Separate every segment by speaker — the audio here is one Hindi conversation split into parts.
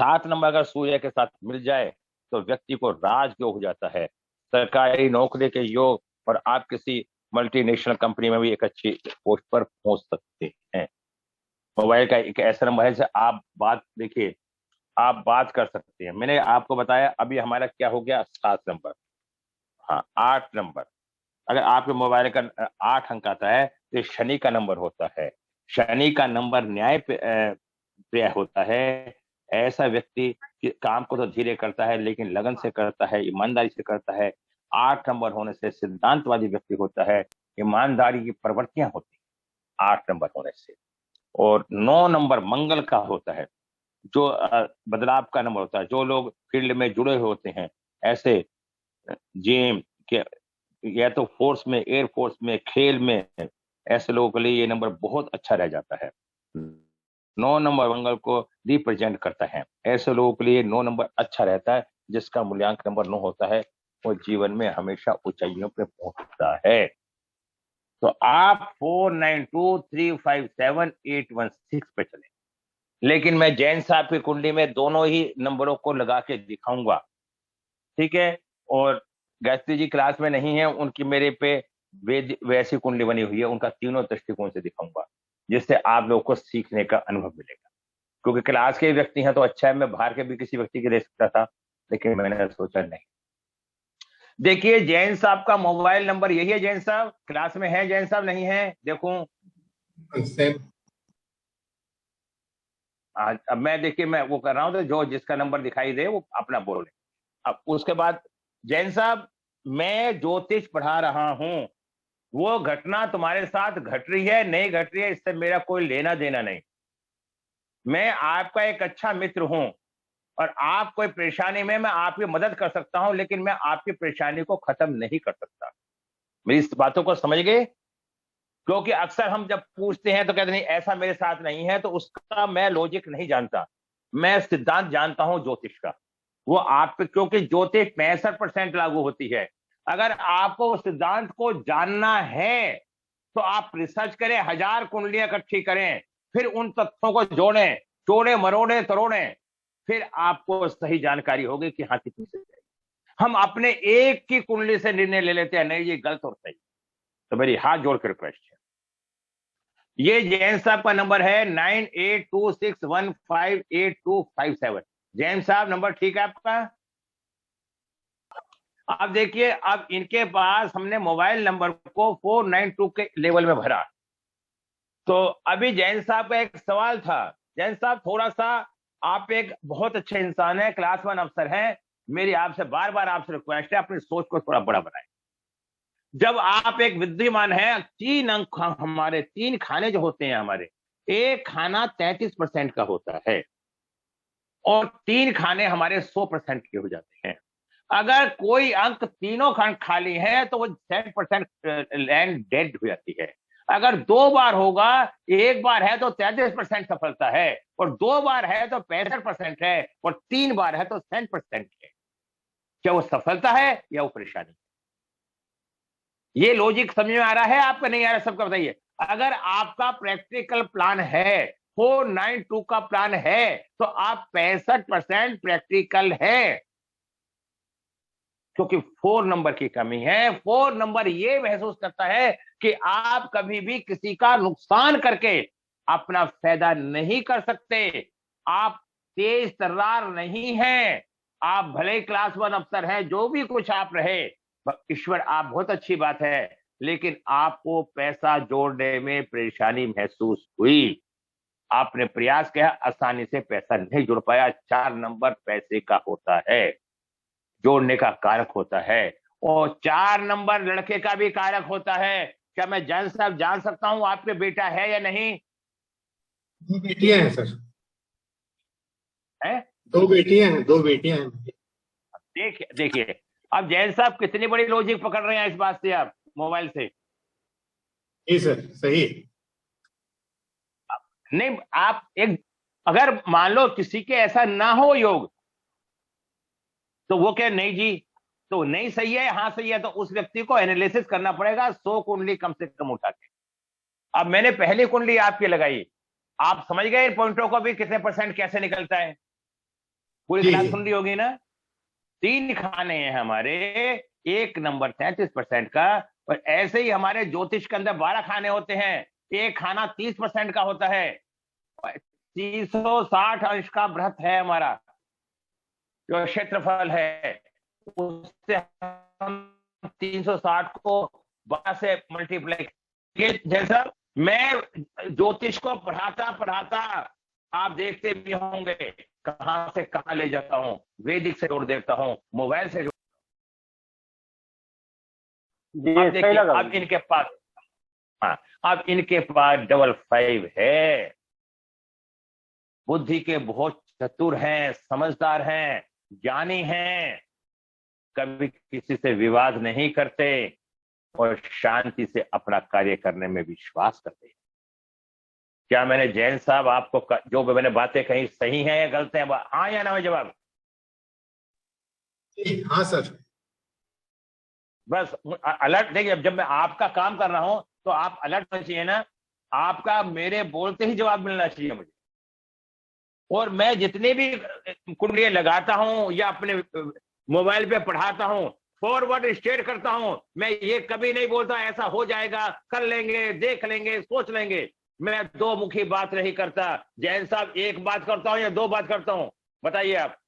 Speaker 1: 7 नंबर अगर सूर्य के साथ मिल जाए तो व्यक्ति को राजयोग हो जाता है, सरकारी नौकरी के योग, और आप किसी मल्टीनेशनल कंपनी में भी एक अच्छी पोस्ट पर पहुंच सकते हैं। मोबाइल का एक ऐसा नंबर है जिसे आप बात देखिए, आप बात कर सकते हैं। मैंने आपको बताया अभी हमारा क्या हो गया, 7 नंबर। हाँ, 8 नंबर, अगर आपके मोबाइल का 8 अंक आता है तो ये शनि का नंबर होता है। शनि का नंबर न्याय प्रिय होता है। ऐसा व्यक्ति काम को तो धीरे करता है लेकिन लगन से करता है, ईमानदारी से करता है। 8 नंबर होने से सिद्धांतवादी व्यक्ति होता है, ईमानदारी की प्रवृत्तियां होती हैं 8 नंबर होने से। और 9 नंबर मंगल का होता है, जो बदलाव का नंबर होता है। जो लोग फील्ड में जुड़े होते हैं, ऐसे जिम के, या तो फोर्स में, एयर फोर्स में, खेल में, ऐसे लोगों के लिए ये नंबर बहुत अच्छा रह जाता है। 9 नंबर मंगल को रिप्रेजेंट करता है। ऐसे लोगों के लिए 9 नंबर अच्छा रहता है। जिसका मूल्यांक नंबर 9 होता है वो जीवन में हमेशा ऊंचाइयों पे पहुंचता है। तो आप 492357 816 पे चले, लेकिन मैं जैन साहब की कुंडली में दोनों ही नंबरों को लगा के दिखाऊंगा, ठीक है। और गायत्री जी क्लास में नहीं है, उनकी मेरे पे वैसी कुंडली बनी हुई है, उनका तीनों दृष्टिकोण से दिखाऊंगा, जिससे आप लोगों को सीखने का अनुभव मिलेगा। क्योंकि क्लास के व्यक्ति हैं तो अच्छा है, मैं बाहर के भी किसी व्यक्ति के दे सकता था, लेकिन मैंने सोचा नहीं। देखिए जैन साहब का मोबाइल नंबर यही है। जैन साहब क्लास में है? जैन साहब नहीं है? देखूं अब मैं, देखिए मैं वो कर रहा हूं, तो जो जिसका नंबर दिखाई दे वो अपना बोले। अब उसके बाद जैन साहब, मैं ज्योतिष पढ़ा रहा हूं, वो घटना तुम्हारे साथ घट रही है नहीं घट रही है, इससे मेरा कोई लेना देना नहीं। मैं आपका एक अच्छा मित्र हूं, और आप कोई परेशानी में, मैं आपकी मदद कर सकता हूं, लेकिन मैं आपकी परेशानी को खत्म नहीं कर सकता। मेरी इस बातों को समझ गए? क्योंकि अक्सर हम जब पूछते हैं तो कहते नहीं ऐसा मेरे साथ नहीं है, तो उसका मैं लॉजिक नहीं जानता, मैं सिद्धांत जानता हूं ज्योतिष का। वो आप पे, क्योंकि ज्योतिष 65% लागू होती है। अगर आपको उस सिद्धांत को जानना है तो आप रिसर्च करें, 1000 कुंडलियां इकट्ठी करें, फिर उन तथ्यों को जोड़ें, तोड़े मरोड़े तरोड़े, फिर आपको सही जानकारी होगी कि हाँ कितनी सही है। हम अपने एक की कुंडली से निर्णय ले लेते हैं, नहीं ये गलत और सही। तो मेरी हाथ जोड़ कर रिक्वेस्ट है, ये जैन साहब का नंबर है 9826158257। जैन साहब नंबर ठीक है आपका? अब देखिए, अब इनके पास हमने मोबाइल नंबर को 492 के लेवल में भरा। तो अभी जैन साहब का एक सवाल था। जैन साहब थोड़ा सा, आप एक बहुत अच्छे इंसान है, क्लास 1 अफसर हैं, मेरी आपसे बार बार आपसे रिक्वेस्ट है अपनी सोच को थोड़ा बड़ा बनाएं। जब आप एक विद्वान हैं, 3 अंक हमारे 3 खाने जो होते हैं हमारे, एक खाना 33% का होता है और 3 खाने हमारे 100% के हो जाते हैं। अगर कोई अंक तीनों खंड खाली है तो वो 10% लैंड डेड हो जाती है। अगर 2 बार होगा, एक बार है तो 33% सफलता है, और 2 बार है तो 65% है, और 3 बार है तो 100% है। क्या वो सफलता है या वो परेशानी? ये लॉजिक समझ में आ रहा है आपका? नहीं आ रहा? सबका बताइए। अगर आपका प्रैक्टिकल प्लान है, 492 का प्लान है, तो आप 65% प्रैक्टिकल है, क्योंकि 4 नंबर की कमी है। 4 नंबर ये महसूस करता है कि आप कभी भी किसी का नुकसान करके अपना फायदा नहीं कर सकते। आप तेज तर्रार नहीं हैं। आप भले ही क्लास 1 अफसर हैं, जो भी कुछ आप रहे, ईश्वर आप बहुत अच्छी बात है, लेकिन आपको पैसा जोड़ने में परेशानी महसूस हुई। आपने प्रयास किया, आसानी से पैसा नहीं जुड़ पाया। 4 नंबर पैसे का होता है, जोड़ने का कारक होता है, और 4 नंबर लड़के का भी कारक होता है। क्या मैं जैन साहब जान सकता हूं आपके बेटा है या नहीं?
Speaker 2: 2 बेटियां हैं सर।
Speaker 1: है?
Speaker 2: 2 बेटियां हैं, 2 बेटियां हैं।
Speaker 1: देखिए देखिए, अब जैन साहब कितनी बड़ी लॉजिक पकड़ रहे हैं इस बात से, आप मोबाइल से।
Speaker 2: जी सर, सही।
Speaker 1: नहीं, आप एक, अगर मान लो किसी के ऐसा ना हो योग, तो वो क्या नहीं जी, तो नहीं सही है, हाँ सही है, तो उस व्यक्ति को एनालिसिस करना पड़ेगा 100 कुंडली कम से कम उठा के। अब मैंने पहली कुंडली आपकी लगाई, आप समझ गए इन पॉइंटों को भी, कितने % कैसे निकलता है? पूरी
Speaker 2: जी
Speaker 1: क्लास
Speaker 2: जी
Speaker 1: सुन रही होगी ना। 3 खाने हैं हमारे, एक नंबर 33% का, और ऐसे ही हमारे ज्योतिष के अंदर 12 खाने होते हैं, एक खाना 30% का होता है। 360 अंश का व्रत है हमारा, जो क्षेत्रफल है, उससे हम 360 को 12 से मल्टीप्लाई। जैसा मैं ज्योतिष को पढ़ाता पढ़ाता आप देखते भी होंगे कहां से कहां ले जाता हूं, वैदिक से जोड़ देता हूं, मोबाइल से जोड़।
Speaker 3: जी
Speaker 1: अब
Speaker 3: सही
Speaker 1: देखिए,
Speaker 3: लगा
Speaker 1: अब
Speaker 3: मुझे।
Speaker 1: इनके पास, हाँ, अब इनके पास 55 है। बुद्धि के बहुत चतुर हैं, समझदार हैं, ज्ञानी हैं, कभी किसी से विवाद नहीं करते और शांति से अपना कार्य करने में विश्वास करते हैं। क्या मैंने जैन साहब आपको जो भी मैंने बातें कही सही है या गलत है? हाँ या ना में जवाब।
Speaker 2: जी, हाँ सर।
Speaker 1: बस अलर्ट देखिए, जब मैं आपका काम कर रहा हूं तो आप अलर्ट होना चाहिए ना। आपका मेरे बोलते ही जवाब मिलना चाहिए मुझे। और मैं जितनी भी कुंडलियां लगाता हूं या अपने मोबाइल पे पढ़ाता हूं, फॉरवर्ड स्टेट करता हूं, मैं ये कभी नहीं बोलता ऐसा हो जाएगा, कर लेंगे, देख लेंगे, सोच लेंगे। मैं दो मुखी बात नहीं करता। जैन साहब, एक बात करता हूं या दो बात करता हूं, बताइए आप।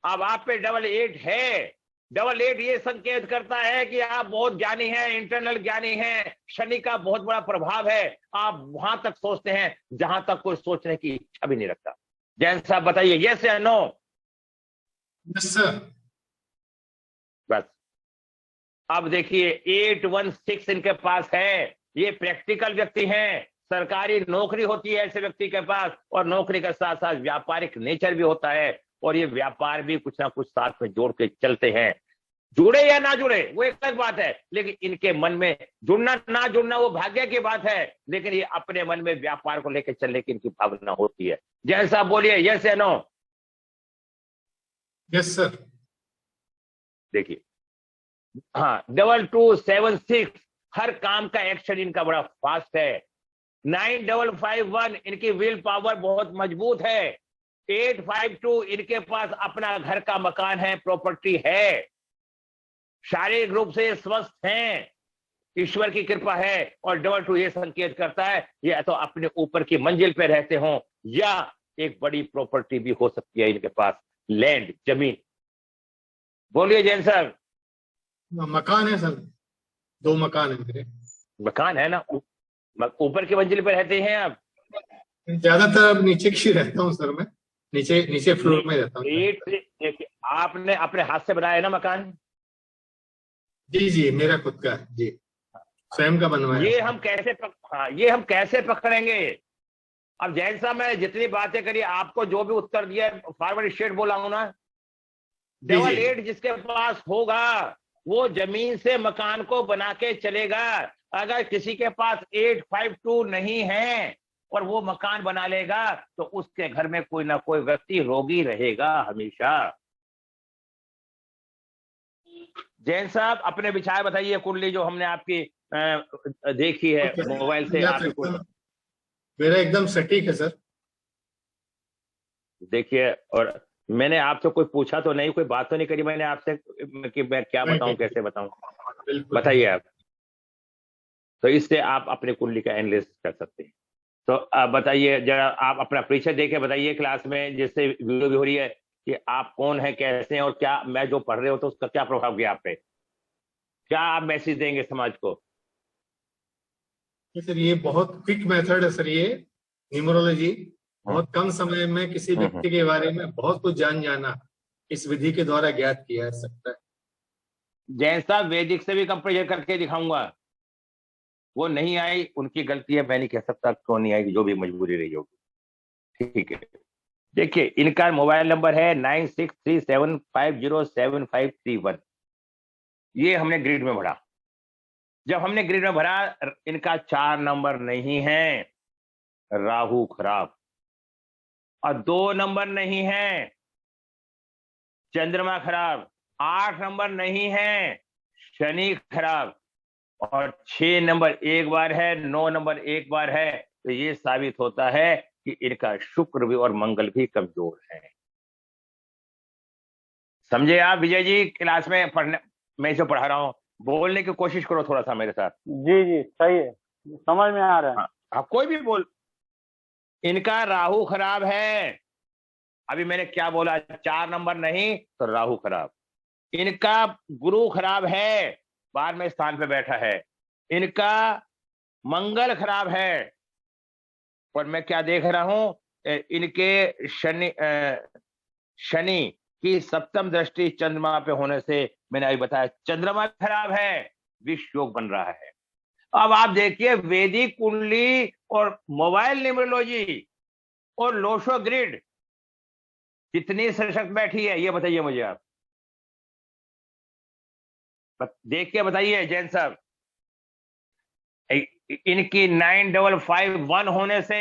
Speaker 1: अब आप पे 88 है। 88 ये संकेत करता है कि आप बहुत ज्ञानी हैं, इंटरनल ज्ञानी हैं, शनि का बहुत बड़ा प्रभाव है। आप वहां तक सोचते हैं जहां तक कोई सोचने की इच्छा भी नहीं रखता। जैन साहब बताइए, यस या नो?
Speaker 2: Yes sir.
Speaker 1: बस अब देखिए, 816 इनके पास है। ये प्रैक्टिकल व्यक्ति हैं, सरकारी नौकरी होती है ऐसे व्यक्ति के पास, और नौकरी के साथ साथ व्यापारिक नेचर भी होता है, और ये व्यापार भी कुछ ना कुछ साथ में जोड़ के चलते हैं। जुड़े या ना जुड़े वो एक अलग बात है, लेकिन इनके मन में जुड़ना ना जुड़ना वो भाग्य की बात है, लेकिन ये अपने मन में व्यापार को लेकर चलने की इनकी भावना होती है। जैन साहब बोलिए, यस या नो?
Speaker 2: Yes sir.
Speaker 1: देखिए, हाँ, 2276 हर काम का एक्शन इनका बड़ा फास्ट है। 9551 इनकी विल पावर बहुत मजबूत है। 852 इनके पास अपना घर का मकान है, प्रॉपर्टी है, शारीरिक रूप से स्वस्थ हैं, ईश्वर की कृपा है। और 22 ये संकेत करता है ये तो अपने ऊपर की मंजिल पे रहते हों, या एक बड़ी प्रॉपर्टी भी हो सकती है इनके पास, लैंड, जमीन। बोलिए जैन साहब।
Speaker 2: मकान है सर, 2 मकान है मेरे।
Speaker 1: मकान है ना, ऊपर की मंजिल पे रहते हैं आप?
Speaker 2: ज्यादातर अब नीचे की रहता हूँ सर मैं, नीचे नीचे फ्लोर में रहता हूँ।
Speaker 1: देखिए, आपने अपने हाथ से बनाया है ना मकान?
Speaker 2: जी जी, मेरा खुद का है जी, स्वयं का बनवाया।
Speaker 1: ये हम कैसे हाँ, ये हम कैसे पकड़ेंगे? अब जैन साहब, मैंने जितनी बातें करी, आपको जो भी उत्तर दिया फॉरवर्ड स्टेट बोला हूं ना।
Speaker 2: जी जी
Speaker 1: 88 जिसके पास होगा वो जमीन से मकान को बना के चलेगा। अगर किसी के पास 852 नहीं है और वो मकान बना लेगा, तो उसके घर में कोई ना कोई व्यक्ति रोगी रहेगा हमेशा। जैन साहब, अपने विचार बताइए। कुंडली जो हमने आपकी देखी है मोबाइल से, आपको
Speaker 2: मेरा एकदम सटीक है सर।
Speaker 1: देखिए, और मैंने आपसे कोई पूछा तो नहीं, कोई बात तो नहीं करी मैंने आपसे कि मैं क्या बताऊं, कैसे बताऊं?
Speaker 2: बिल्कुल
Speaker 1: बताइए आप। तो इससे आप अपने कुंडली का एनालिसिस कर सकते हैं। तो आप बताइए जरा, आप अपना परिचय देके बताइए क्लास में, जिससे वीडियो भी हो रही है, कि आप कौन है, कैसे हैं, और क्या मैं जो पढ़ रहे हो तो उसका क्या प्रभाव गया आप पे, क्या आप मैसेज देंगे समाज को?
Speaker 2: सर, ये बहुत क्विक मेथड है सर, ये न्यूमरोलॉजी। बहुत कम समय में किसी व्यक्ति के बारे में बहुत कुछ जाना इस विधि के द्वारा ज्ञात किया जा सकता है।
Speaker 1: जैन साहब, वैदिक से भी कंपेयर करके दिखाऊंगा। वो नहीं आई, उनकी गलती है, मैं नहीं कह सकता क्यों नहीं आई, जो भी मजबूरी रही होगी। ठीक है, देखिए, इनका मोबाइल नंबर है 9637507531। ये हमने ग्रिड में भरा। जब हमने ग्रिड में भरा, इनका 4 नंबर नहीं है, राहु खराब, और 2 नंबर नहीं है, चंद्रमा खराब, 8 नंबर नहीं है, शनि खराब, और 6 नंबर एक बार है, 9 नंबर एक बार है। तो ये साबित होता है कि इनका शुक्र भी और मंगल भी कमजोर है। समझे आप विजय जी? क्लास में पढ़ने, मैं जो पढ़ा रहा हूँ, बोलने की कोशिश करो थोड़ा सा मेरे साथ।
Speaker 3: जी जी सही है, समझ में आ रहा है।
Speaker 1: हाँ, आप कोई भी बोल। इनका राहु खराब है। अभी मैंने क्या बोला? 4 नंबर नहीं तो राहु खराब। इनका गुरु खराब है, 12वें स्थान पे बैठा है। इनका मंगल खराब है। और मैं क्या देख रहा हूं, इनके शनि की 7वीं दृष्टि चंद्रमा पे होने से, मैंने अभी बताया चंद्रमा खराब है, विष योग बन रहा है। अब आप देखिए, वैदिक कुंडली और मोबाइल न्यूमरोलॉजी और लोशो ग्रिड कितनी सशक्त बैठी है, ये बताइए मुझे आप। देख के बताइए जैन साहब। इनकी 9551 होने से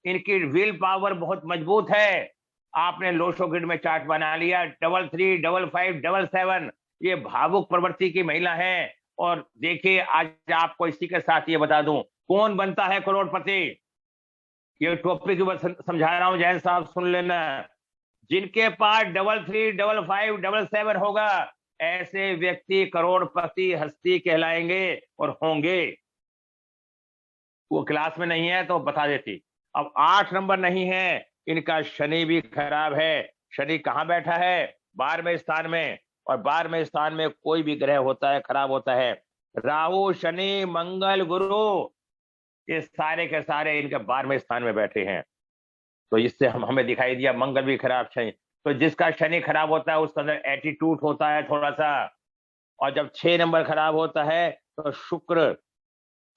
Speaker 1: इनकी विल पावर बहुत मजबूत है। आपने लोशो ग्रिड में चार्ट बना लिया, 33 55 77, ये भावुक प्रवृत्ति की महिला है। और देखिए, आज आपको इसी के साथ ये बता दूं, कौन बनता है करोड़पति। ये टॉपिक समझा रहा हूं जैन साहब, सुन लेना। जिनके पास 33 55 77 होगा, ऐसे व्यक्ति करोड़पति हस्ती कहलाएंगे और होंगे। वो क्लास में नहीं है तो बता देती। अब 8 नंबर नहीं है, इनका शनि भी खराब है। शनि कहां बैठा है? 12वें स्थान में। और 12वें स्थान में कोई भी ग्रह होता है खराब होता है। राहु, शनि, मंगल, गुरु, ये सारे के सारे इनके 12वें स्थान में बैठे हैं। तो इससे हमें दिखाई दिया मंगल भी खराब है। तो जिसका शनि खराब होता है उसके अंदर एटीट्यूड होता है थोड़ा सा। और जब 6 नंबर खराब होता है तो शुक्र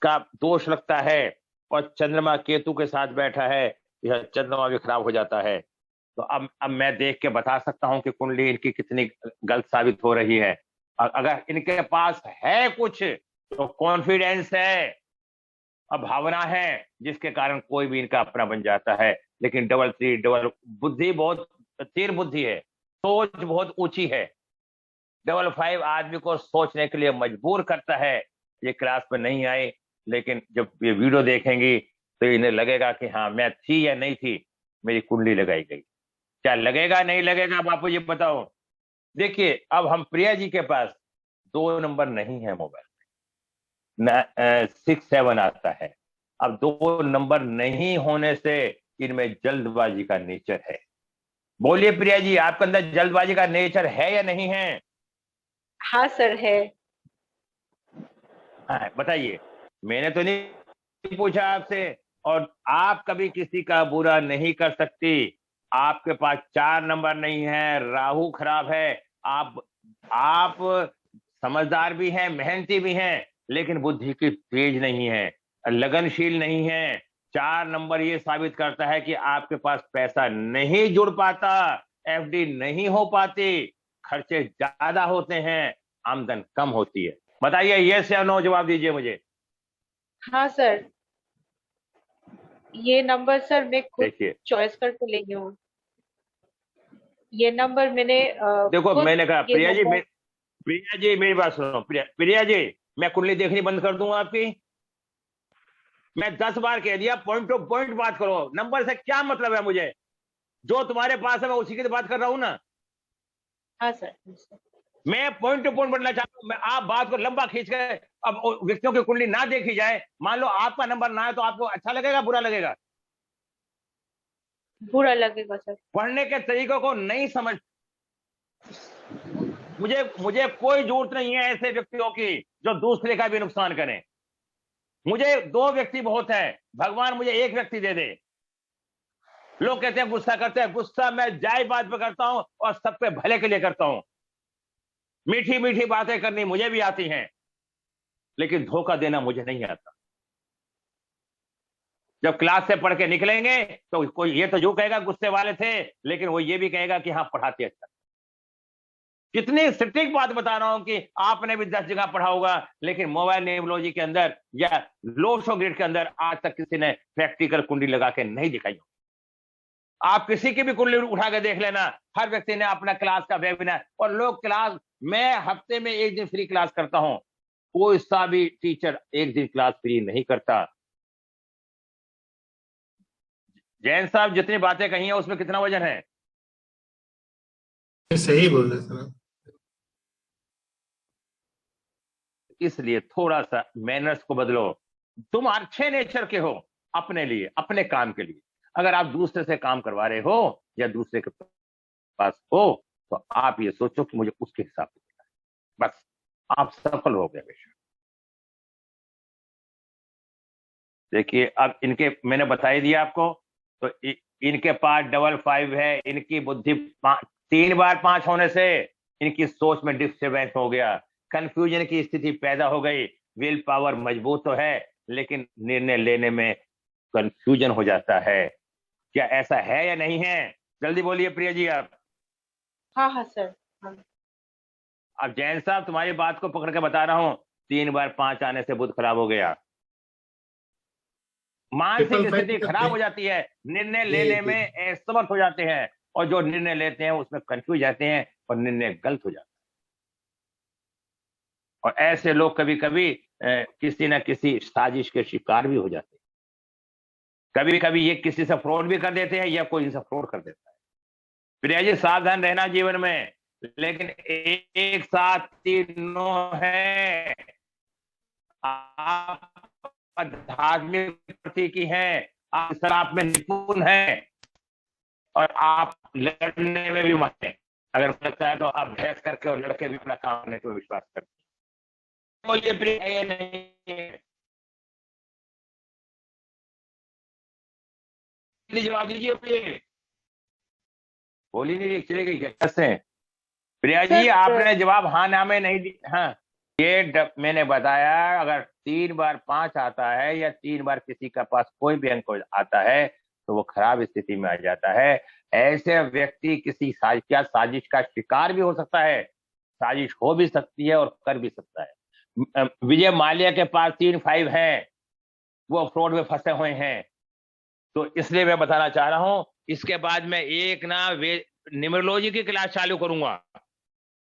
Speaker 1: का दोष लगता है। और चंद्रमा केतु के साथ बैठा है, यह चंद्रमा भी खराब हो जाता है। तो अब मैं देख के बता सकता हूं कि कुंडली इनकी कितनी गलत साबित हो रही है। अगर इनके पास है कुछ तो कॉन्फिडेंस है, अब भावना है, जिसके कारण कोई भी इनका अपना बन जाता है। लेकिन 33 बुद्धि बहुत तीर बुद्धि है, सोच बहुत ऊंची है। 55 आदमी को सोचने के लिए मजबूर करता है। ये क्लास में नहीं आए, लेकिन जब ये वीडियो देखेंगी तो इन्हें लगेगा कि हाँ, मैं थी या नहीं थी, मेरी कुंडली लगाई गई। क्या लगेगा नहीं लगेगा बापू जी बताओ। देखिए, अब हम प्रिया जी के पास 2 नंबर नहीं है मोबाइल में, 6 7 आता है। अब 2 नंबर नहीं होने से इनमें जल्दबाजी का नेचर है। बोलिए प्रिया जी, आपके अंदर जल्दबाजी का नेचर है या नहीं है?
Speaker 4: हाँ सर है।
Speaker 1: हाँ, बताइए। मैंने तो नहीं पूछा आपसे। और आप कभी किसी का बुरा नहीं कर सकती। आपके पास 4 नंबर नहीं है, राहु खराब है। आप समझदार भी हैं, मेहनती भी हैं, लेकिन बुद्धि की तेज नहीं है, लगनशील नहीं है। 4 नंबर ये साबित करता है कि आपके पास पैसा नहीं जुड़ पाता, एफडी नहीं हो पाती, खर्चे ज्यादा होते हैं, आमदन कम होती है। बताइए यस या नो, जवाब दीजिए मुझे।
Speaker 4: हाँ सर, ये नंबर सर मैं खुद
Speaker 1: देखिए,
Speaker 4: चॉइस करके ली हूँ। ये नंबर मैंने
Speaker 1: देखो
Speaker 4: खुद
Speaker 1: मैंने कहा
Speaker 4: ये
Speaker 1: प्रिया जी,
Speaker 4: नंबर।
Speaker 1: प्रिया जी मेरी बात सुनो। प्रिया जी, मैं कुंडली देखनी बंद कर दूंगा आपकी। मैं 10 बार कह दिया, पॉइंट टू पॉइंट बात करो। नंबर से क्या मतलब है मुझे? जो तुम्हारे पास है मैं उसी की तो बात कर रहा हूं ना।
Speaker 4: हाँ सर, हाँ सर।
Speaker 1: मैं पॉइंट टू पॉइंट बनना चाहता हूं। मैं आप बात को लंबा खींच के, अब व्यक्तियों की कुंडली ना देखी जाए, मान लो आपका नंबर ना है, तो आपको अच्छा लगेगा बुरा लगेगा?
Speaker 4: बुरा लगेगा सर।
Speaker 1: पढ़ने के तरीकों को नहीं समझ। मुझे कोई जरूरत नहीं है ऐसे व्यक्तियों की जो दूसरे का भी नुकसान करें। मुझे 2 व्यक्ति बहुत है, भगवान मुझे 1 व्यक्ति दे दे। लोग कहते हैं गुस्सा करते हैं, गुस्सा मैं जायज बात पे करता हूं और सबके भले के लिए करता हूं। मीठी मीठी बातें करनी मुझे भी आती हैं, लेकिन धोखा देना मुझे नहीं आता। जब क्लास से पढ़ के निकलेंगे तो कोई ये तो जो कहेगा गुस्से वाले थे, लेकिन वो ये भी कहेगा कि हाँ पढ़ाते अच्छा। कितनी सटीक बात बता रहा हूं कि आपने भी 10 जगह पढ़ा होगा, लेकिन मोबाइल न्यूमरोलॉजी के अंदर या लोशो ग्रिड के अंदर आज तक किसी ने प्रैक्टिकल कुंडली लगा के नहीं दिखाई। आप किसी की भी कुंडली उठा के देख लेना, हर व्यक्ति ने अपना क्लास का वेबिनार और लोग क्लास, मैं हफ्ते में 1 दिन फ्री क्लास करता हूं, कोई सा भी टीचर 1 दिन क्लास फ्री नहीं करता। जैन साहब जितनी बातें कही हैं उसमें कितना वजन है?
Speaker 2: सही बोल रहे सर।
Speaker 1: इसलिए थोड़ा सा मैनर्स को बदलो। तुम अच्छे नेचर के हो अपने लिए, अपने काम के लिए। अगर आप दूसरे से काम करवा रहे हो या दूसरे के पास हो तो आप ये सोचो कि मुझे उसके हिसाब से देना है, बस आप सफल हो गए बेशक। देखिए अब इनके मैंने बता ही दिया आपको, तो इनके पास 55 है, इनकी बुद्धि 3 बार 5 होने से इनकी सोच में डिस्टर्बेंस हो गया, कंफ्यूजन की स्थिति पैदा हो गई। विल पावर मजबूत तो है लेकिन निर्णय लेने में कंफ्यूजन हो जाता है। क्या ऐसा है या नहीं है? जल्दी बोलिए प्रिया जी आप।
Speaker 4: हाँ हाँ सर। हाँ
Speaker 1: अब जैन साहब तुम्हारी बात को पकड़ के बता रहा हूं, 3 बार 5 आने से बुध खराब हो गया, मानसिक स्थिति खराब हो जाती है, निर्णय लेने में असमर्थ हो जाते हैं, और जो निर्णय लेते हैं उसमें कंफ्यूज जाते हैं और निर्णय गलत हो जाता है। और ऐसे लोग कभी कभी किसी न किसी साजिश के शिकार भी हो जाते हैं। कभी कभी ये किसी से फ्रॉड भी कर देते हैं या कोई इनसे फ्रॉड कर देता है। प्रिया जी सावधान रहना जीवन में, लेकिन एक साथ तीनों है। आप आध्यात्मिक प्रतीकी हैं, आप शराब में निपुण हैं, और आप लड़ने में भी मत हैं। अगर लगता है तो आप बहस करके और लड़के भी अपना काम करने को विश्वास करते हैं। बोलिए प्रिया, ये नहीं जवाब दीजिए प्रिय। बोली नहीं चले गई कैसे? प्रिया जी आपने जवाब हाँ ना में नहीं दी। हाँ ये मैंने बताया, अगर 3 बार 5 आता है या 3 बार किसी का पास कोई भी अंक आता है तो वो खराब स्थिति में आ जाता है। ऐसे व्यक्ति किसी साजिश का शिकार भी हो सकता है, साजिश हो भी सकती है और कर भी सकता है। विजय माल्या के पास 3-5 है, वो फ्रॉड में फंसे हुए हैं। तो इसलिए मैं बताना चाह रहा हूं, इसके बाद मैं एक ना न्यूमरोलॉजी की क्लास चालू करूंगा,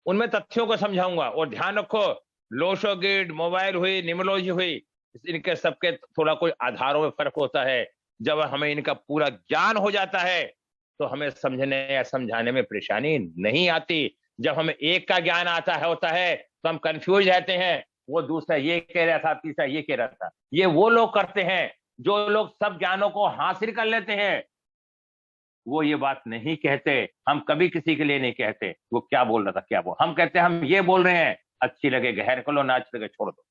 Speaker 1: उनमें तथ्यों को समझाऊंगा। और ध्यान रखो, लोशो गिड, मोबाइल हुई, न्यूमरोलॉजी हुई, इनके सबके थोड़ा कोई आधारों में फर्क होता है। जब हमें इनका पूरा ज्ञान हो जाता है तो हमें समझने या समझाने में परेशानी नहीं आती। जब हमें एक का ज्ञान होता है तो हम कंफ्यूज रहते हैं, वो दूसरा ये कह रहा था, तीसरा ये कह रहा था। ये वो लोग करते हैं जो लोग सब ज्ञानों को हासिल कर लेते हैं, वो ये बात नहीं कहते। हम कभी किसी के लिए नहीं कहते वो क्या बोल रहा था, क्या बोल, हम कहते हैं हम ये बोल रहे हैं, अच्छी लगे गहर कर लो, ना अच्छी लगे छोड़ दो।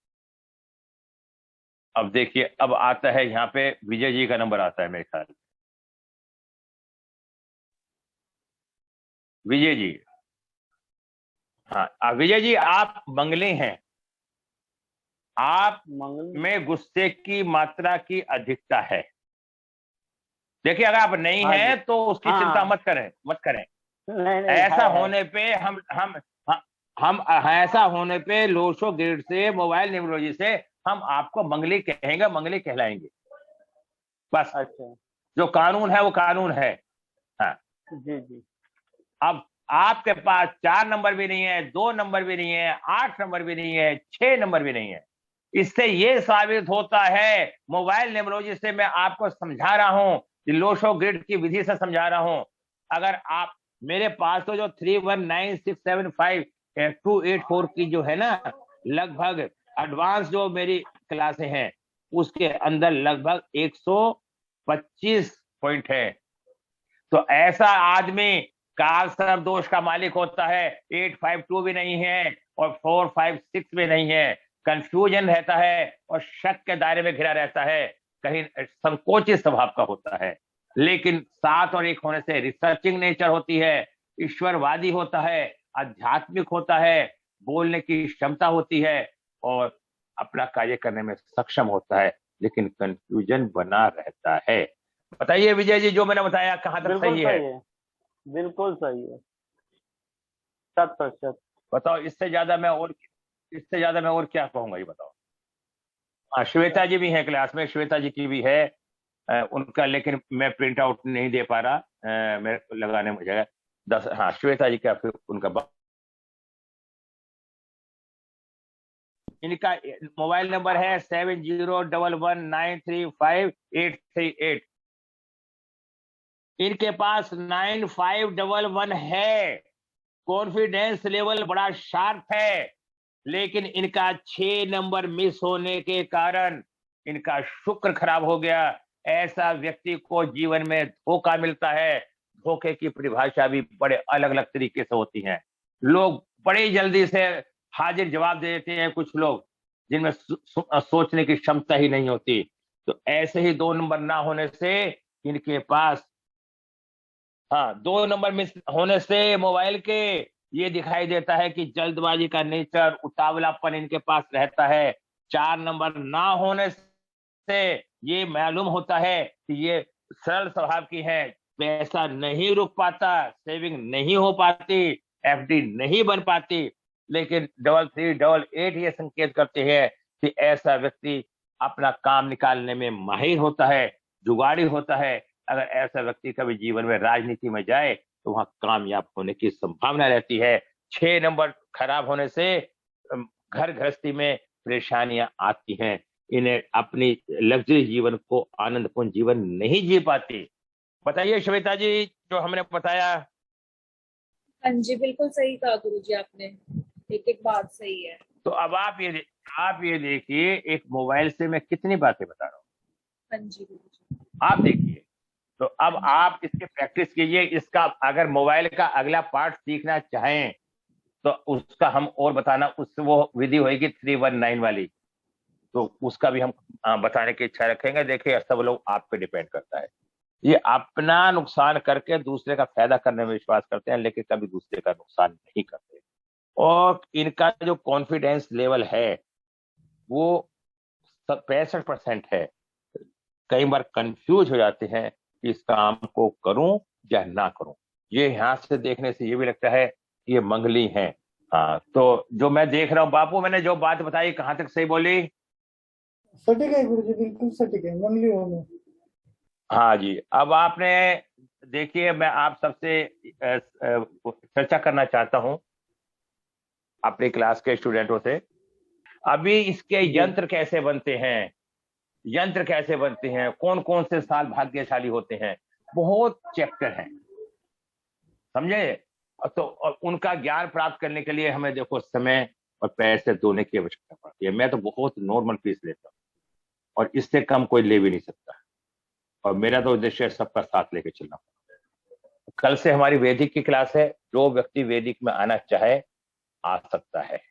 Speaker 1: अब देखिए, अब आता है यहाँ पे विजय जी का नंबर आता है मेरे ख्याल। विजय जी, हाँ विजय जी आप मंगले हैं, आप में गुस्से की मात्रा की अधिकता है। देखिए अगर आप नहीं हैं तो उसकी चिंता मत करें, मत करें।
Speaker 3: नहीं,
Speaker 1: ऐसा होने पे हम ऐसा होने पे लोशो ग्रिड से, मोबाइल न्यूमरोलॉजी से हम आपको मंगली कहेंगे, मंगली कहलाएंगे बस।
Speaker 3: अच्छा,
Speaker 1: जो कानून है वो कानून है। हाँ
Speaker 3: जी जी।
Speaker 1: अब आपके पास 4 नंबर भी नहीं है, 2 नंबर भी नहीं है, 8 नंबर भी नहीं है, 6 नंबर भी नहीं है। इससे ये साबित होता है, मोबाइल न्यूमरोलॉजी से मैं आपको समझा रहा हूं, लोशो ग्रिड की विधि से समझा रहा हूं। अगर आप मेरे पास तो जो 319675 की जो है ना, लगभग एडवांस जो मेरी क्लासें हैं उसके अंदर लगभग 125 पॉइंट है। तो ऐसा आदमी काल सर्प दोष का मालिक होता है। 852 भी नहीं है और 456 भी नहीं है। कंफ्यूजन रहता है और शक के दायरे में घिरा रहता है, कहीं संकोचित स्वभाव का होता है। लेकिन 7 और 1 होने से रिसर्चिंग नेचर होती है, ईश्वरवादी होता है, आध्यात्मिक होता है, बोलने की क्षमता होती है और अपना कार्य करने में सक्षम होता है, लेकिन कंफ्यूजन बना रहता है। बताइए विजय जी, जो मैंने बताया कहां तक सही है?
Speaker 3: बिल्कुल सही है, 100%।
Speaker 1: बताओ, इससे ज्यादा मैं और क्या कहूंगा, ये बताओ। हाँ श्वेता जी भी है क्लास में, श्वेता जी की भी है उनका, लेकिन मैं प्रिंट आउट नहीं दे पा रहा, मैं लगाने में जगह 10। हाँ श्वेता जी का फिर उनका इनका मोबाइल नंबर है 7011935838। इनके पास 9511 है। कॉन्फिडेंस लेवल बड़ा शार्प है, लेकिन इनका 6 नंबर मिस होने के कारण इनका शुक्र खराब हो गया। ऐसा व्यक्ति को जीवन में धोखा मिलता है। धोखे की परिभाषा भी बड़े अलग-अलग तरीके से होती है। लोग बड़ी जल्दी से हाजिर जवाब दे देते हैं कुछ लोग, जिनमें सोचने की क्षमता ही नहीं होती। तो ऐसे ही 2 नंबर ना होने से इनके पास 2 नंबर मिस होने से मोबाइल के ये दिखाई देता है कि जल्दबाजी का नेचर, उतावलापन इनके पास रहता है। 4 नंबर ना होने से ये मालूम होता है कि ये सरल स्वभाव की है, पैसा नहीं रुक पाता, सेविंग नहीं हो पाती, एफडी नहीं बन पाती। लेकिन 3388 ये संकेत करते हैं कि ऐसा व्यक्ति अपना काम निकालने में माहिर होता है, जुगाड़ी होता है। अगर ऐसा व्यक्ति कभी जीवन में राजनीति में जाए तो वहां कामयाब होने की संभावना रहती है। 6 नंबर खराब होने से घर गृहस्थी में परेशानियां आती हैं। इन्हें अपनी लग्जरी जीवन को आनंदपूर्ण जीवन नहीं जी पाती। बताइए श्वेता जी, जो हमने बताया।
Speaker 4: हाँ जी, बिल्कुल सही कहा गुरुजी आपने, एक एक बात सही है।
Speaker 1: तो अब आप ये देखिए, एक मोबाइल से मैं कितनी बातें बता रहा हूँ।
Speaker 4: हाँ जी गुरुजी।
Speaker 1: आप देखिए, तो अब आप इसकी प्रैक्टिस कीजिए। इसका अगर मोबाइल का अगला पार्ट सीखना चाहें तो उसका हम और बताना, उससे वो विधि होगी 319 वाली, तो उसका भी हम बताने की इच्छा रखेंगे। देखिए, सब लोग आप पे डिपेंड करता है। ये अपना नुकसान करके दूसरे का फायदा करने में विश्वास करते हैं, लेकिन कभी दूसरे का नुकसान नहीं करते। और इनका जो कॉन्फिडेंस लेवल है वो 65% है। कई बार कंफ्यूज हो जाते हैं कि इस काम को करूं या ना करूं। ये यहाँ से देखने से ये भी लगता है कि ये मंगली हैं। तो जो मैं देख रहा हूँ बापू, मैंने जो बात बताई कहाँ तक सही बोली?
Speaker 5: सटीक है गुरुजी, बिल्कुल सटीक है, मंगली होंगे।
Speaker 1: हाँ जी। अब आपने देखिए, मैं आप सबसे चर्चा करना चाहता हूं अपनी क्लास के स्टूडेंटों से। अभी इसके यंत्र कैसे बनते हैं, यंत्र कैसे बनते हैं, कौन कौन से साल भाग्यशाली होते हैं, बहुत चैप्टर हैं, समझे? तो उनका ज्ञान प्राप्त करने के लिए हमें देखो समय और पैसे दोनों की आवश्यकता पड़ती है। मैं तो बहुत नॉर्मल फीस लेता हूँ और इससे कम कोई ले भी नहीं सकता। और मेरा तो उद्देश्य है सबका साथ लेके चलना। कल से हमारी वैदिक की क्लास है। जो व्यक्ति वैदिक में आना चाहे आ सकता है।